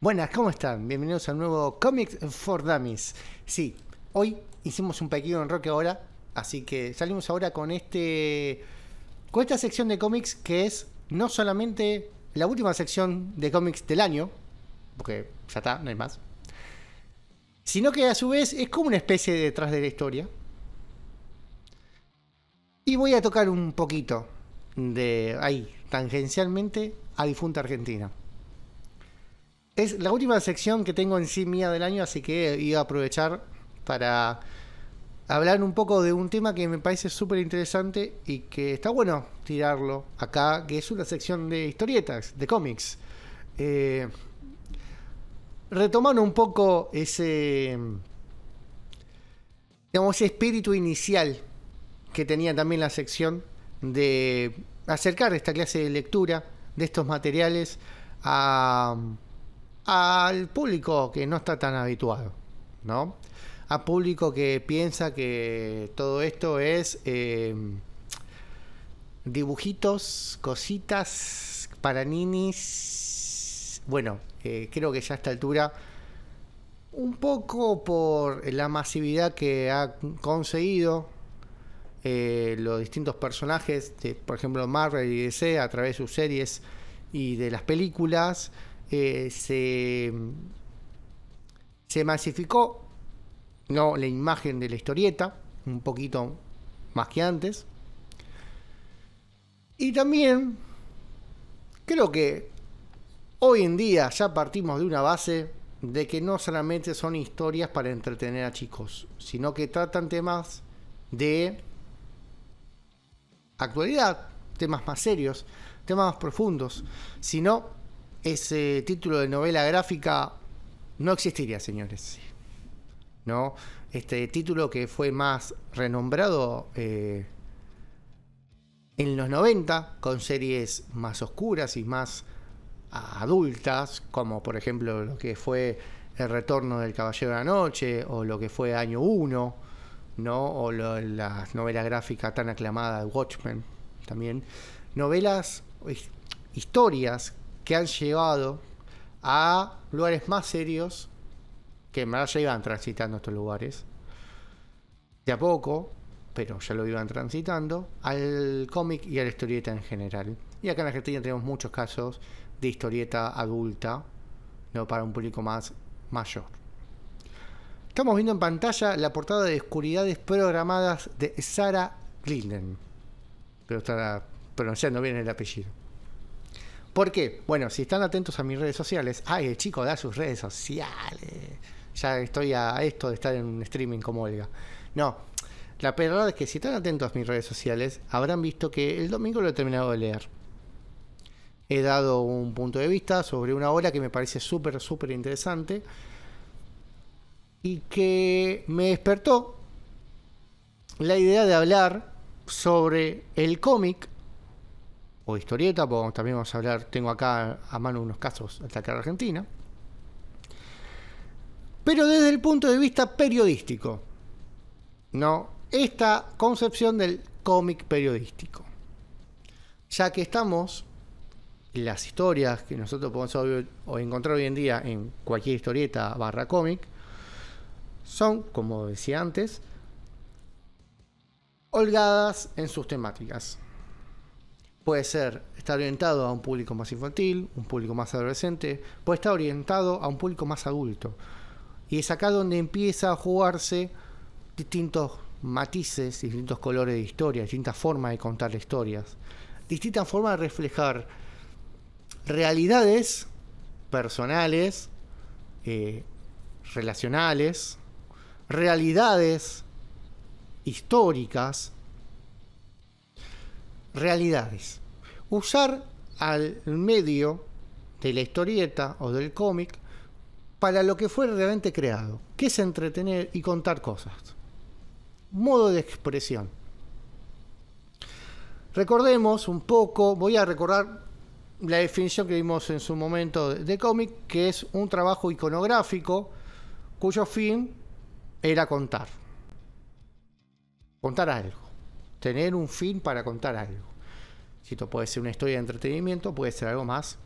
Buenas, ¿cómo están? Bienvenidos al nuevo Comics for Dummies. Sí, hoy hicimos un pequeño enroque ahora, así que salimos ahora con esta sección de cómics que es no solamente la última sección de cómics del año, porque ya está, no hay más, sino que a su vez es como una especie de detrás de la historia. Y voy a tocar un poquito de ahí, tangencialmente, a Difunta Argentina. Es la última sección que tengo en sí mía del año, así que iba a aprovechar para hablar un poco de un tema que me parece súper interesante y que está bueno tirarlo acá, que es una sección de historietas, de cómics. Retomando un poco digamos, ese espíritu inicial que tenía también la sección de acercar esta clase de lectura de estos materiales al público que no está tan habituado, ¿no? Al público que piensa que todo esto es dibujitos, cositas para ninis. Bueno, creo que ya a esta altura, un poco por la masividad que ha conseguido los distintos personajes de, por ejemplo, Marvel y DC a través de sus series y de las películas, se masificó, no, la imagen de la historieta un poquito más que antes. Y también creo que hoy en día ya partimos de una base de que no solamente son historias para entretener a chicos, sino que tratan temas de actualidad, temas más serios, temas más profundos. Si no, ese título de novela gráfica no existiría, señores. ¿No? Este título que fue más renombrado en los 90, con series más oscuras y más adultas, como por ejemplo lo que fue El Retorno del Caballero de la Noche, o lo que fue Año 1, ¿no? O la novela gráfica tan aclamada de Watchmen, también. Novelas, historias que han llevado a lugares más serios, que en verdad ya iban transitando estos lugares, de a poco, pero ya lo iban transitando, al cómic y a la historieta en general. Y acá en Argentina tenemos muchos casos de historieta adulta, ¿no? Para un público más mayor. Estamos viendo en pantalla la portada de Oscuridades Programadas de Sarah Linden. Pero está pronunciando bien el apellido. ¿Por qué? Bueno, si están atentos a mis redes sociales... ¡Ay, el chico da sus redes sociales! Ya estoy a esto de estar en un streaming como Olga. No, la verdad es que si están atentos a mis redes sociales, habrán visto que el domingo lo he terminado de leer. He dado un punto de vista sobre una obra que me parece súper, súper interesante y que me despertó la idea de hablar sobre el cómic o historieta, porque también vamos a hablar, tengo acá a mano unos casos de Atacar Argentina, pero desde el punto de vista periodístico, ¿no? Esta concepción del cómic periodístico, ya que estamos, las historias que nosotros podemos encontrar hoy en día en cualquier historieta barra cómic, son, como decía antes, holgadas en sus temáticas. Puede ser estar orientado a un público más infantil, un público más adolescente, puede estar orientado a un público más adulto. Y es acá donde empieza a jugarse distintos matices, distintos colores de historia, distintas formas de contar historias, distintas formas de reflejar realidades personales, relacionales, realidades históricas, realidades. Usar al medio de la historieta o del cómic para lo que fue realmente creado, que es entretener y contar cosas. Modo de expresión. Recordemos un poco, voy a recordar la definición que vimos en su momento de cómic, que es un trabajo iconográfico cuyo fin era contar. Contar algo. Tener un fin para contar algo. Si esto puede ser una historia de entretenimiento, puede ser algo más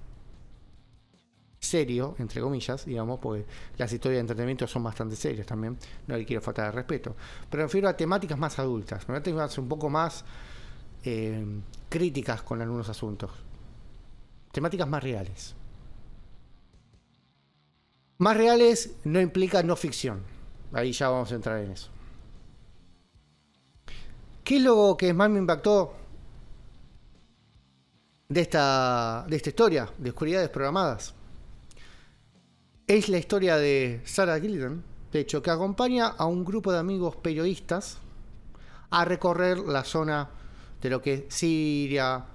serio, entre comillas, digamos, porque las historias de entretenimiento son bastante serias también, no le quiero faltar de respeto, pero me refiero a temáticas más adultas, temáticas un poco más críticas con algunos asuntos, temáticas más reales. Más reales no implica no ficción, ahí ya vamos a entrar en eso. ¿Qué es lo que más me impactó de esta historia de Oscuridades Programadas? Es la historia de Sarah Gilden, de hecho, que acompaña a un grupo de amigos periodistas a recorrer la zona de lo que es Siria,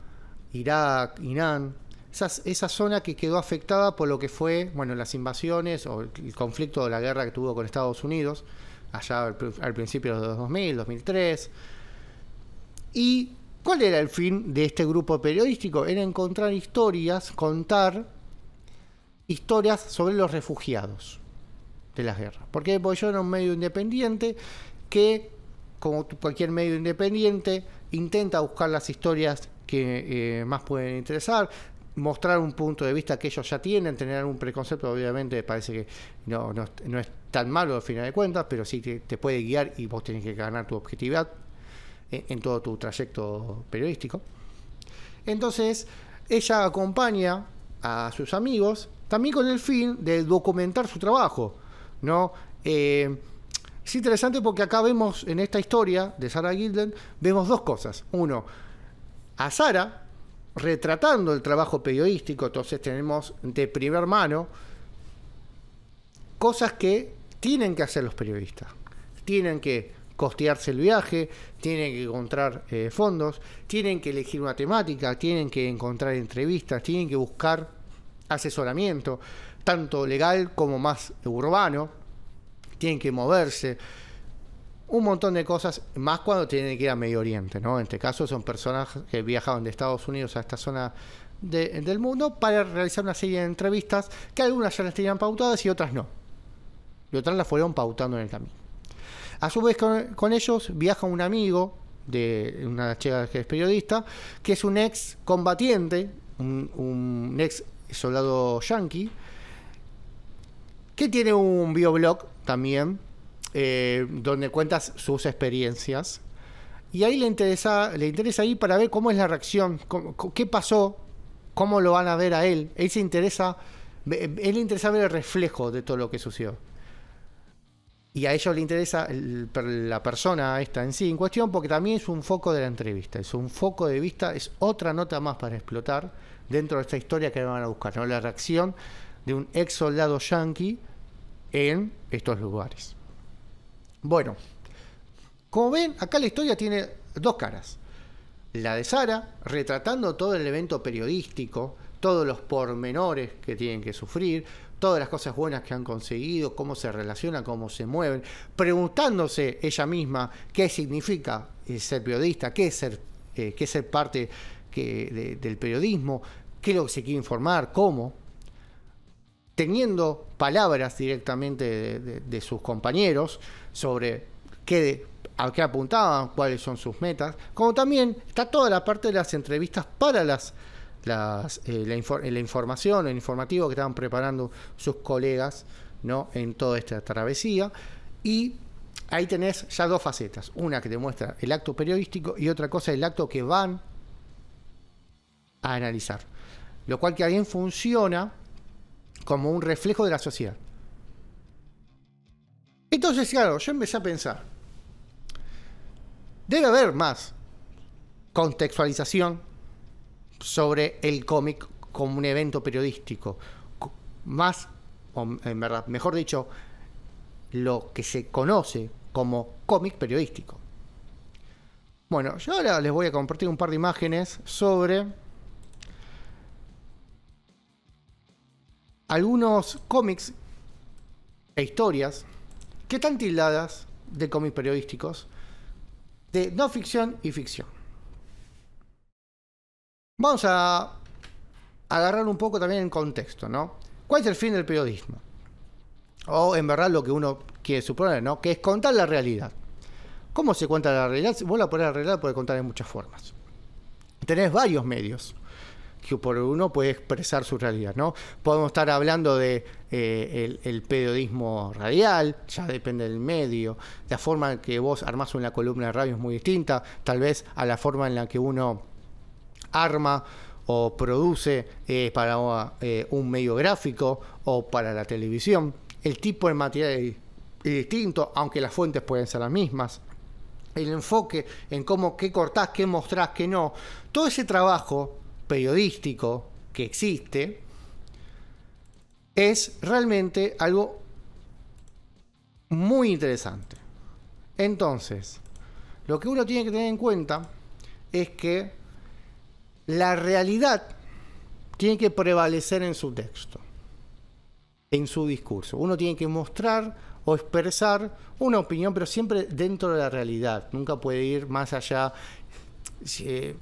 Irak, Irán, esa zona que quedó afectada por lo que fue, bueno, las invasiones o el conflicto de la guerra que tuvo con Estados Unidos, allá al principio de los 2000, 2003. ¿Y cuál era el fin de este grupo periodístico? Era encontrar historias, contar historias sobre los refugiados de las guerras. ¿Por qué? Porque yo era un medio independiente que, como cualquier medio independiente, intenta buscar las historias que más pueden interesar, mostrar un punto de vista que ellos ya tienen, tener algún preconcepto, obviamente parece que no es tan malo al final de cuentas, pero sí te puede guiar y vos tenés que ganar tu objetividad en todo tu trayecto periodístico. Entonces, ella acompaña a sus amigos también con el fin de documentar su trabajo, ¿no? Es interesante porque acá vemos en esta historia de Sarah Gilden, vemos dos cosas. Uno, a Sarah retratando el trabajo periodístico, entonces tenemos de primera mano cosas que tienen que hacer los periodistas. Tienen que costearse el viaje, tienen que encontrar fondos, tienen que elegir una temática, tienen que encontrar entrevistas, tienen que buscar asesoramiento, tanto legal como más urbano, tienen que moverse, un montón de cosas, más cuando tienen que ir a Medio Oriente, ¿no? En este caso son personas que viajaban de Estados Unidos a esta zona del mundo para realizar una serie de entrevistas que algunas ya las tenían pautadas y otras no. Y otras las fueron pautando en el camino. A su vez con ellos viaja un amigo de una chica que es periodista, que es un ex combatiente, un ex soldado yanqui, que tiene un bioblog también, donde cuentas sus experiencias. Y ahí le interesa ir para ver cómo es la reacción, qué pasó, cómo lo van a ver a él. Él le interesa ver el reflejo de todo lo que sucedió. Y a ellos le interesa la persona esta en sí en cuestión, porque también es un foco de la entrevista, es un foco de vista, es otra nota más para explotar dentro de esta historia que van a buscar, ¿no? La reacción de un ex soldado yanqui en estos lugares. Bueno, como ven, acá la historia tiene dos caras. La de Sarah, retratando todo el evento periodístico, todos los pormenores que tienen que sufrir, todas las cosas buenas que han conseguido, cómo se relacionan, cómo se mueven, preguntándose ella misma qué significa ser periodista, qué es ser parte del periodismo, qué es lo que se quiere informar, cómo, teniendo palabras directamente de sus compañeros sobre a qué apuntaban, cuáles son sus metas, como también está toda la parte de las entrevistas para la información, el informativo que estaban preparando sus colegas, ¿no? En toda esta travesía. Y ahí tenés ya dos facetas, una que te muestra el acto periodístico y otra cosa el acto que van a analizar, lo cual que también funciona como un reflejo de la sociedad. Entonces, claro, yo empecé a pensar, debe haber más contextualización sobre el cómic como un evento periodístico, más, o en verdad, mejor dicho, lo que se conoce como cómic periodístico. Bueno, yo ahora les voy a compartir un par de imágenes sobre algunos cómics e historias que están tildadas de cómics periodísticos, de no ficción y ficción. Vamos a agarrar un poco también en contexto, ¿no? ¿Cuál es el fin del periodismo? O en verdad lo que uno quiere suponer, ¿no? Que es contar la realidad. ¿Cómo se cuenta la realidad? Vos la podés arreglar, podés contar en muchas formas. Tenés varios medios. que por uno puede expresar su realidad, ¿no? Podemos estar hablando de el periodismo radial, ya depende del medio, la forma en que vos armás una columna de radio es muy distinta, tal vez a la forma en la que uno arma o produce para un medio gráfico o para la televisión. El tipo de material es distinto, aunque las fuentes pueden ser las mismas. El enfoque en cómo, qué cortás, qué mostrás, qué no. Todo ese trabajo periodístico que existe es realmente algo muy interesante. Entonces, lo que uno tiene que tener en cuenta es que la realidad tiene que prevalecer en su texto, en su discurso. Uno tiene que mostrar o expresar una opinión, pero siempre dentro de la realidad. Nunca puede ir más allá.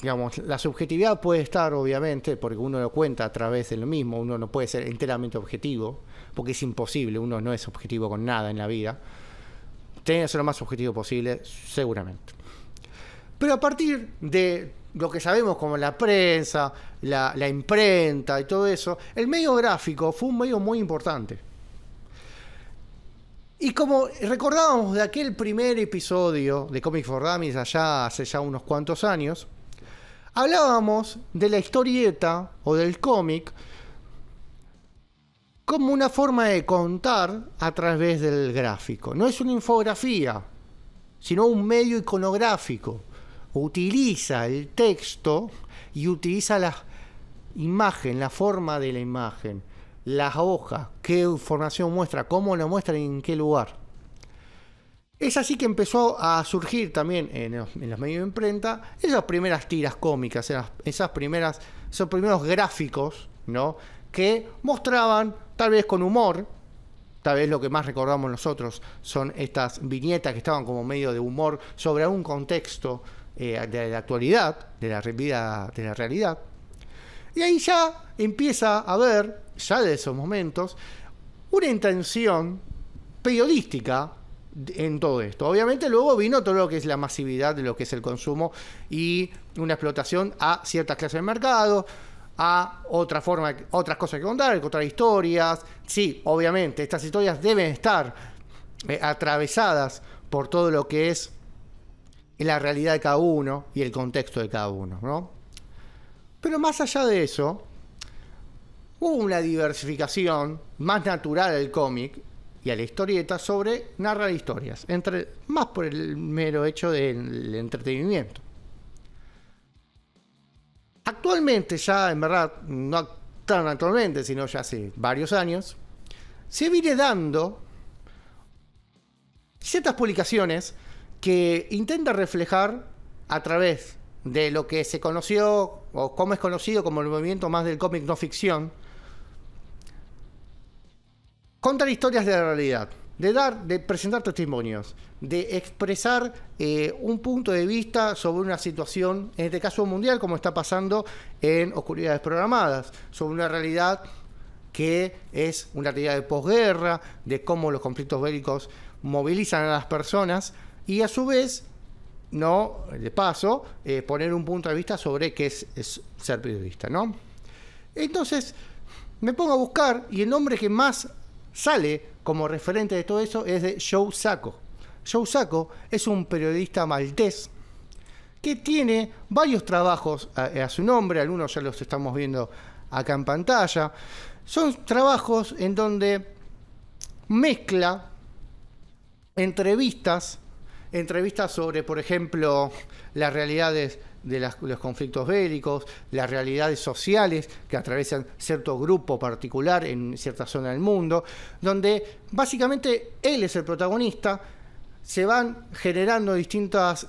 Digamos, la subjetividad puede estar, obviamente, porque uno lo cuenta a través de lo mismo. Uno no puede ser enteramente objetivo, porque es imposible. Uno no es objetivo con nada en la vida. Tiene que ser lo más objetivo posible, seguramente. Pero a partir de lo que sabemos como la prensa, la imprenta y todo eso, el medio gráfico fue un medio muy importante. Y como recordábamos de aquel primer episodio de Comics for Dummies allá hace ya unos cuantos años, hablábamos de la historieta o del cómic como una forma de contar a través del gráfico. No es una infografía, sino un medio iconográfico. Utiliza el texto y utiliza la imagen, la forma de la imagen, las hojas, qué información muestra, cómo lo muestra y en qué lugar. Es así que empezó a surgir también en los medios de imprenta esas primeras tiras cómicas, esos primeros gráficos, ¿no? Que mostraban, tal vez con humor, tal vez lo que más recordamos nosotros son estas viñetas que estaban como medio de humor sobre algún contexto de la actualidad, de la vida, de la realidad. Y ahí ya empieza a haber, ya de esos momentos, una intención periodística en todo esto. Obviamente luego vino todo lo que es la masividad de lo que es el consumo y una explotación a ciertas clases de mercado, a otras cosas que contar historias. Sí, obviamente, estas historias deben estar atravesadas por todo lo que es la realidad de cada uno y el contexto de cada uno, ¿no? Pero más allá de eso, hubo una diversificación más natural al cómic y a la historieta sobre narrar historias, más por el mero hecho del entretenimiento. Actualmente, ya en verdad, no tan actualmente, sino ya hace varios años, se viene dando ciertas publicaciones que intenta reflejar a través de lo que se conoció o cómo es conocido como el movimiento más del cómic no ficción, contar historias de la realidad, de presentar testimonios, de expresar un punto de vista sobre una situación, en este caso mundial, como está pasando en Oscuridades Programadas, sobre una realidad que es una realidad de posguerra, de cómo los conflictos bélicos movilizan a las personas y a su vez, no, de paso, poner un punto de vista sobre qué es ser periodista, ¿no? Entonces, me pongo a buscar y el nombre que más sale como referente de todo eso es de Joe Sacco. Joe Sacco es un periodista maltés que tiene varios trabajos a su nombre, algunos ya los estamos viendo acá en pantalla. Son trabajos en donde mezcla entrevistas sobre, por ejemplo, las realidades de los conflictos bélicos, las realidades sociales que atraviesan cierto grupo particular en cierta zona del mundo, donde básicamente él es el protagonista, se van generando distintos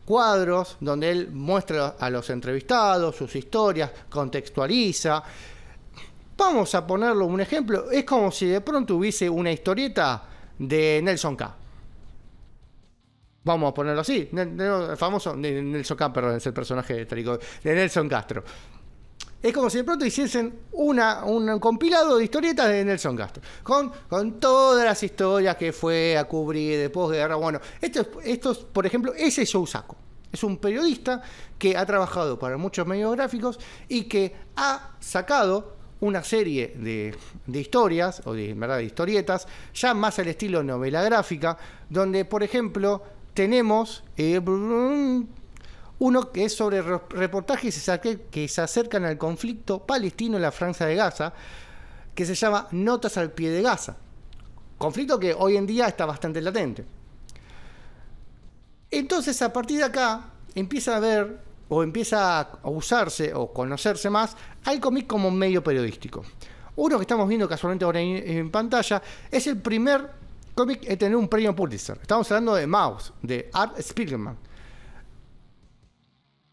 cuadros donde él muestra a los entrevistados sus historias, contextualiza. Vamos a ponerlo un ejemplo, es como si de pronto hubiese una historieta de Nelson K. Vamos a ponerlo así, el famoso Nelson K, perdón, es el personaje de Nelson Castro. Es como si de pronto hiciesen un compilado de historietas de Nelson Castro, con todas las historias que fue a cubrir de posguerra. Bueno, esto es, por ejemplo, ese Joe Sacco. Es un periodista que ha trabajado para muchos medios gráficos y que ha sacado una serie de historias, o de, en verdad, de historietas, ya más al estilo novela gráfica, donde, por ejemplo, tenemos uno que es sobre reportajes que se acercan al conflicto palestino en la Franja de Gaza, que se llama Notas al pie de Gaza. Conflicto que hoy en día está bastante latente. Entonces, a partir de acá, empieza a ver, o empieza a usarse, o conocerse más, al cómic como un medio periodístico. Uno que estamos viendo casualmente ahora en pantalla, es el primer cómic en tener un premio Pulitzer. Estamos hablando de Maus, de Art Spiegelman.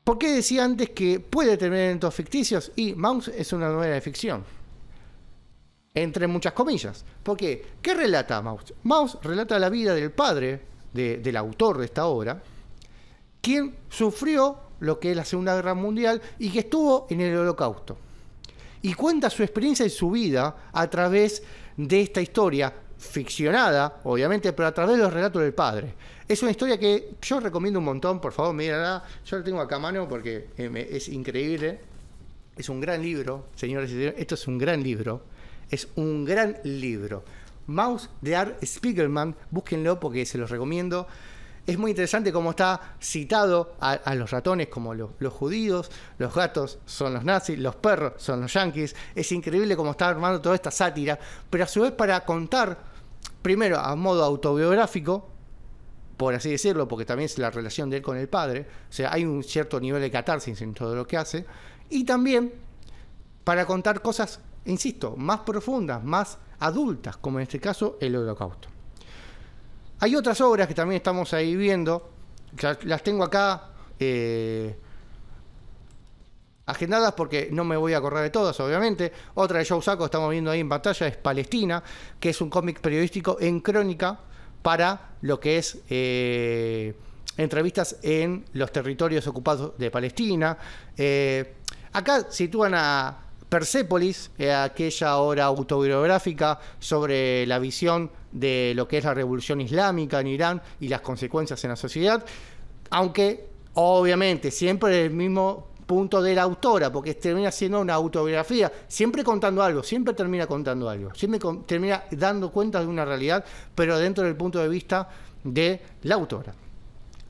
¿Por qué decía antes que puede tener eventos ficticios? Y Maus es una novela de ficción. Entre muchas comillas. ¿Por qué? ¿Qué relata Maus? Maus relata la vida del padre del autor de esta obra, quien sufrió lo que es la Segunda Guerra Mundial y que estuvo en el Holocausto. Y cuenta su experiencia y su vida a través de esta historia ficcionada, obviamente, pero a través de los relatos del padre. Es una historia que yo recomiendo un montón, por favor, mírenla. Yo la tengo acá a mano porque es increíble. Es un gran libro, señores y señores. Esto es un gran libro. Es un gran libro. Maus de Art Spiegelman, búsquenlo porque se los recomiendo. Es muy interesante cómo está citado a los ratones como los judíos, los gatos son los nazis, los perros son los yanquis. Es increíble cómo está armando toda esta sátira, pero a su vez para contar, primero a modo autobiográfico, por así decirlo, porque también es la relación de él con el padre, o sea, hay un cierto nivel de catarsis en todo lo que hace, y también para contar cosas, insisto, más profundas, más adultas, como en este caso el Holocausto. Hay otras obras que también estamos ahí viendo, que las tengo acá agendadas porque no me voy a acordar de todas, obviamente. Otra de Joe Sacco, estamos viendo ahí en pantalla, es Palestina, que es un cómic periodístico en crónica para lo que es entrevistas en los territorios ocupados de Palestina. Acá sitúan a Persépolis, aquella obra autobiográfica sobre la visión de lo que es la revolución islámica en Irán y las consecuencias en la sociedad, aunque obviamente siempre el mismo punto de la autora, porque termina siendo una autobiografía, siempre contando algo, siempre termina contando algo, siempre termina dando cuenta de una realidad, pero dentro del punto de vista de la autora.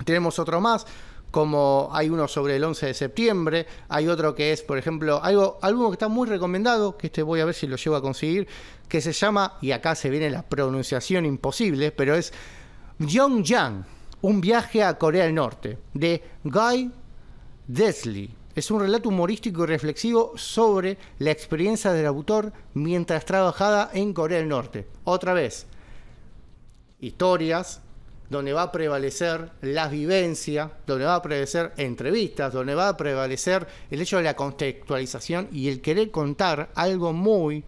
Tenemos otro más, como hay uno sobre el 11 de septiembre, hay otro que es, por ejemplo, algo que está muy recomendado, que voy a ver si lo llevo a conseguir, que se llama, y acá se viene la pronunciación imposible, pero es Pyongyang, un viaje a Corea del Norte, de Guy Desley. Es un relato humorístico y reflexivo sobre la experiencia del autor mientras trabajaba en Corea del Norte. Otra vez, historias donde va a prevalecer la vivencia, donde va a prevalecer entrevistas, donde va a prevalecer el hecho de la contextualización y el querer contar algo muy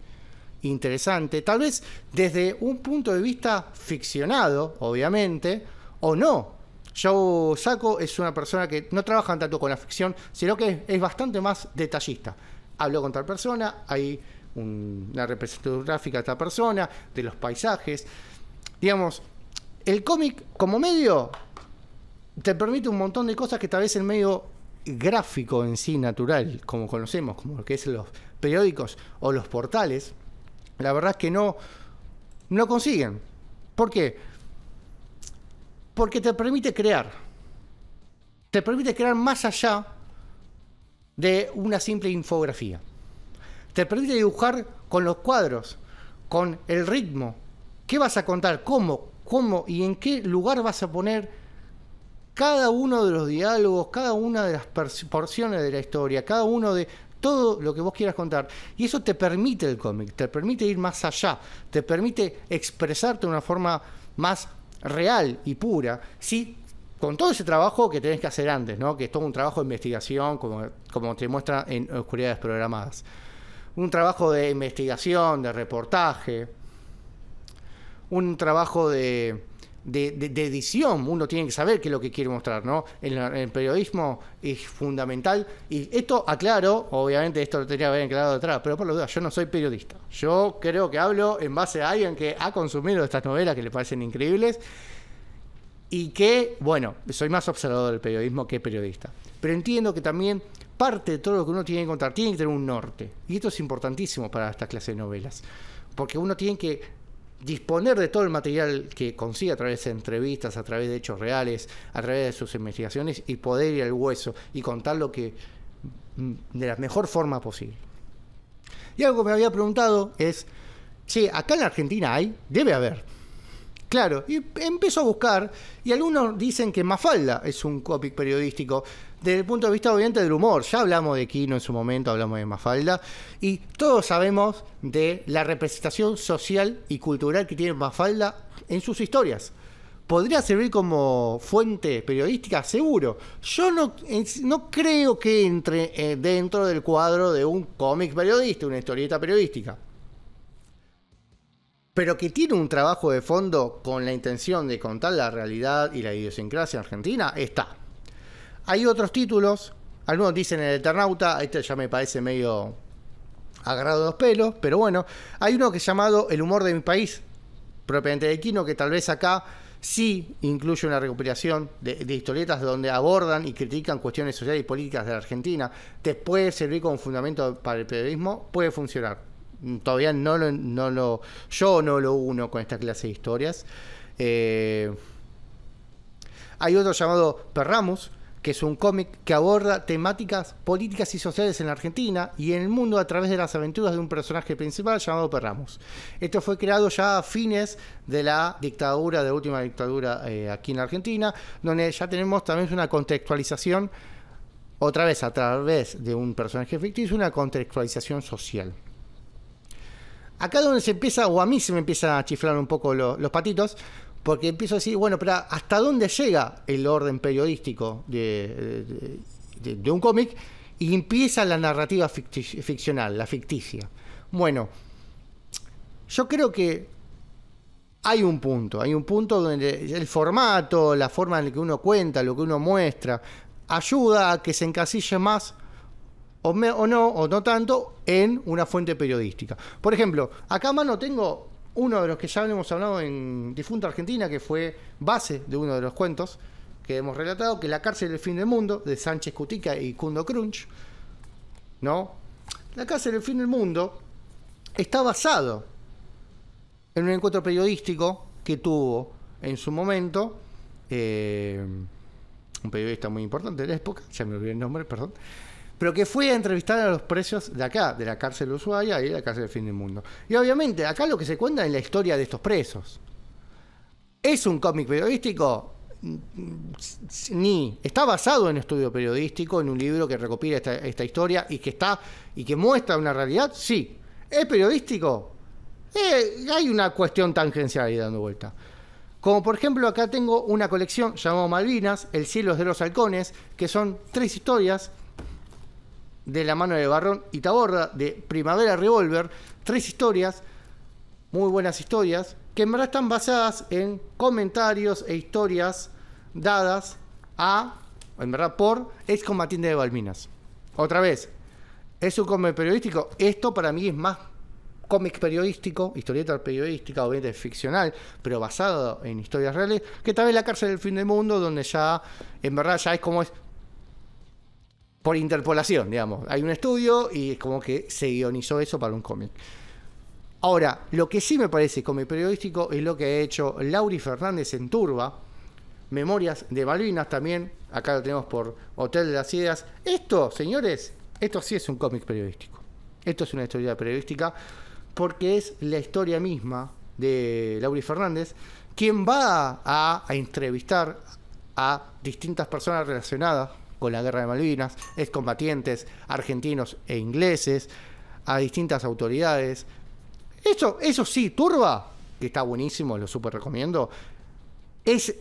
interesante, tal vez desde un punto de vista ficcionado, obviamente, o no. Joe Sacco es una persona que no trabaja tanto con la ficción, sino que es bastante más detallista. Habló con tal persona, hay una representación gráfica de esta persona, de los paisajes. Digamos, el cómic como medio te permite un montón de cosas que tal vez el medio gráfico en sí, natural, como conocemos, como lo que es los periódicos o los portales, la verdad es que no consiguen. ¿Por qué? Porque te permite crear. Te permite crear más allá de una simple infografía. Te permite dibujar con los cuadros, con el ritmo. ¿Qué vas a contar? ¿Cómo y en qué lugar vas a poner cada uno de los diálogos, cada una de las porciones de la historia, cada uno de todo lo que vos quieras contar? Y eso te permite el cómic, te permite ir más allá, te permite expresarte de una forma más real y pura, sí, con todo ese trabajo que tenés que hacer antes, ¿no? Que es todo un trabajo de investigación, como te muestra en Oscuridades Programadas. Un trabajo de investigación, de reportaje, un trabajo de edición. Uno tiene que saber qué es lo que quiere mostrar, ¿no? El periodismo es fundamental. Y esto aclaro, obviamente esto lo tenía que haber aclarado atrás, pero por la duda, yo no soy periodista. Yo creo que hablo en base a alguien que ha consumido estas novelas que le parecen increíbles. y que, bueno, soy más observador del periodismo que periodista. Pero entiendo que también parte de todo lo que uno tiene que contar tiene que tener un norte. Y esto es importantísimo para esta clase de novelas. Porque uno tiene que disponer de todo el material que consigue a través de entrevistas, a través de hechos reales, a través de sus investigaciones y poder ir al hueso y contar lo que de la mejor forma posible. Y algo que me había preguntado es, che, acá en la Argentina debe haber. Claro, y empiezo a buscar, y algunos dicen que Mafalda es un cómic periodístico, desde el punto de vista obviamente del humor. Ya hablamos de Quino en su momento, hablamos de Mafalda, y todos sabemos de la representación social y cultural que tiene Mafalda en sus historias. ¿Podría servir como fuente periodística? Seguro. Yo no creo que entre dentro del cuadro de un cómic periodista, una historieta periodística. Pero que tiene un trabajo de fondo con la intención de contar la realidad y la idiosincrasia argentina, está. Hay otros títulos, algunos dicen El Eternauta, este ya me parece medio agarrado de los pelos, pero bueno, hay uno que es llamado El humor de mi país, propiamente de Quino, que tal vez acá sí incluye una recopilación de historietas donde abordan y critican cuestiones sociales y políticas de la Argentina. ¿Te puede servir como fundamento para el periodismo? Puede funcionar. Todavía yo no lo uno con esta clase de historias. Hay otro llamado Perramus, que es un cómic que aborda temáticas políticas y sociales en la Argentina y en el mundo a través de las aventuras de un personaje principal llamado Perramus. Esto fue creado ya a fines de la última dictadura aquí en la Argentina, donde ya tenemos también una contextualización, otra vez a través de un personaje ficticio, una contextualización social. Acá donde se empieza, o a mí se me empiezan a chiflar un poco los patitos, porque empiezo a decir, bueno, pero ¿hasta dónde llega el orden periodístico de un cómic? Y empieza la narrativa ficcional, la ficticia. Bueno, yo creo que hay un punto donde el formato, la forma en la que uno cuenta, lo que uno muestra, ayuda a que se encasille más o no tanto en una fuente periodística. Por ejemplo, acá a mano tengo uno de los que ya hemos hablado en Difunta Argentina, que fue base de uno de los cuentos que hemos relatado, que es La cárcel del fin del mundo, de Sánchez Cutica y Kundo Crunch, ¿no? La cárcel del fin del mundo está basado en un encuentro periodístico que tuvo en su momento un periodista muy importante de la época, ya me olvidé el nombre, perdón, pero que fue a entrevistar a los presos de acá, de la cárcel de Ushuaia y de la cárcel del fin del mundo. Y obviamente, acá lo que se cuenta es la historia de estos presos. ¿Es un cómic periodístico? Ni. ¿Está basado en estudio periodístico, en un libro que recopila esta historia y que muestra una realidad? Sí. ¿Es periodístico? Hay una cuestión tangencial ahí dando vuelta. Como por ejemplo, acá tengo una colección llamada Malvinas, El cielo es de los halcones, que son 3 historias de la mano de Barrón y Taborda, de Primavera Revolver, 3 historias, muy buenas historias, que en verdad están basadas en comentarios e historias dadas por excombatientes de Malvinas. Otra vez, ¿es un cómic periodístico? Esto para mí es más cómic periodístico, historieta periodística, obviamente ficcional, pero basado en historias reales, que tal vez La cárcel del fin del mundo, donde ya, en verdad, ya es como es por interpolación, digamos. Hay un estudio y es como que se guionizó eso para un cómic. Ahora, lo que sí me parece cómic periodístico es lo que ha hecho Lauri Fernández en Turba, Memorias de Malvinas también, acá lo tenemos por Hotel de las Ideas. Esto, señores, esto sí es un cómic periodístico. Esto es una historia periodística porque es la historia misma de Lauri Fernández quien va a entrevistar a distintas personas relacionadas con la guerra de Malvinas, excombatientes argentinos e ingleses, a distintas autoridades. Eso sí, Turba, que está buenísimo, lo súper recomiendo, es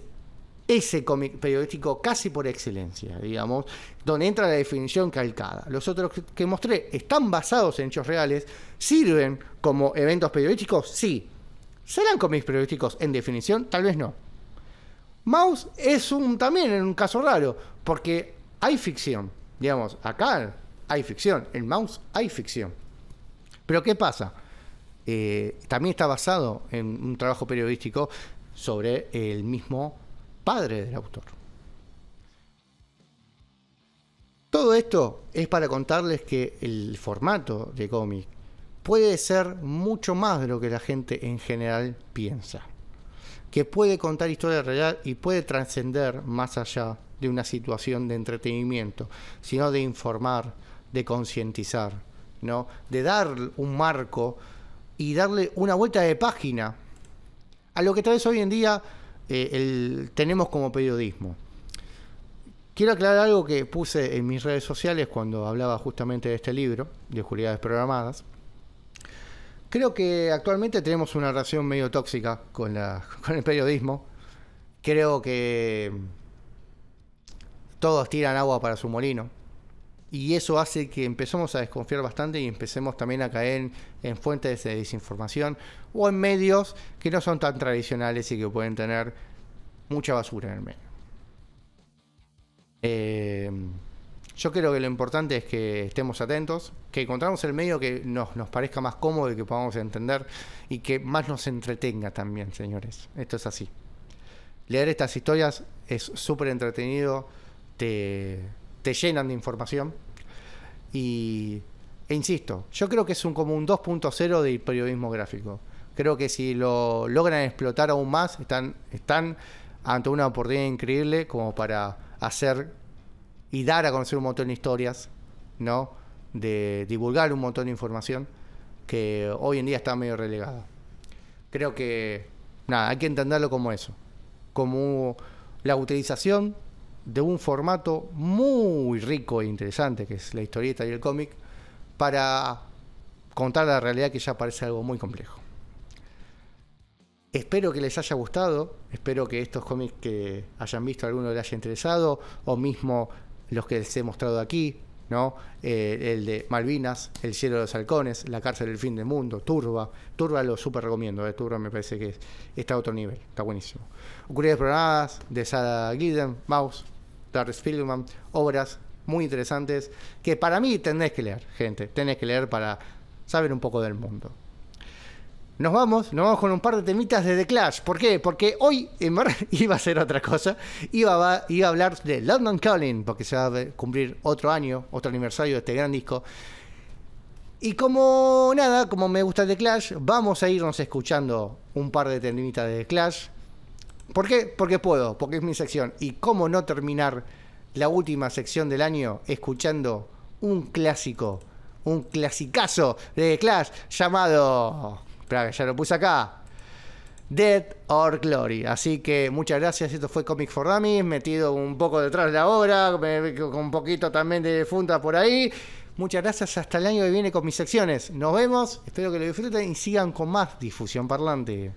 ese cómic periodístico casi por excelencia, digamos, donde entra la definición calcada. Los otros que mostré están basados en hechos reales, sirven como eventos periodísticos, sí. ¿Serán cómics periodísticos en definición? Tal vez no. Maus es también en un caso raro, porque hay ficción, digamos, acá hay ficción, en Maus hay ficción. Pero ¿qué pasa? También está basado en un trabajo periodístico sobre el mismo padre del autor. Todo esto es para contarles que el formato de cómic puede ser mucho más de lo que la gente en general piensa. Que puede contar historia real y puede trascender más allá de una situación de entretenimiento, sino de informar, de concientizar, ¿no? De dar un marco y darle una vuelta de página a lo que tal vez hoy en día tenemos como periodismo. Quiero aclarar algo que puse en mis redes sociales cuando hablaba justamente de este libro, de Oscuridades Programadas. Creo que actualmente tenemos una relación medio tóxica con el periodismo. Creo que todos tiran agua para su molino. Y eso hace que empecemos a desconfiar bastante y empecemos también a caer en fuentes de desinformación o en medios que no son tan tradicionales y que pueden tener mucha basura en el medio. Yo creo que lo importante es que estemos atentos, que encontramos el medio que nos parezca más cómodo y que podamos entender y que más nos entretenga también, señores. Esto es así. Leer estas historias es súper entretenido, te llenan de información e insisto, yo creo que es como un 2.0 del periodismo gráfico. Creo que si lo logran explotar aún más, están ante una oportunidad increíble como para hacer y dar a conocer un montón de historias, ¿no? De divulgar un montón de información que hoy en día está medio relegada. Creo que, nada, hay que entenderlo como eso, como la utilización de un formato muy rico e interesante, que es la historieta y el cómic, para contar la realidad que ya parece algo muy complejo. Espero que les haya gustado, espero que estos cómics que hayan visto a alguno les haya interesado, o mismo los que les he mostrado aquí, ¿no? El de Malvinas, El cielo de los halcones, La cárcel del fin del mundo, Turba lo súper recomiendo, Turba me parece que está a otro nivel, está buenísimo. Oscuridades Programadas, de Sarah Glidden, Maus, Darren Spiegelman, obras muy interesantes que para mí tenés que leer, gente, tenés que leer para saber un poco del mundo. Nos vamos con un par de temitas de The Clash. ¿Por qué? Porque hoy en verdad iba a ser otra cosa. Iba a hablar de London Calling, porque se va a cumplir otro año, otro aniversario de este gran disco. Y como me gusta The Clash, vamos a irnos escuchando un par de temitas de The Clash. ¿Por qué? Porque puedo, porque es mi sección. Y cómo no terminar la última sección del año escuchando un clásico, un clasicazo de The Clash llamado... ya lo puse acá, Death or Glory. Así que muchas gracias. Esto fue Comic for Dummies, metido un poco detrás de la obra, con un poquito también de funda por ahí. Muchas gracias, hasta el año que viene con mis secciones. Nos vemos, espero que lo disfruten y sigan con más Difusión Parlante.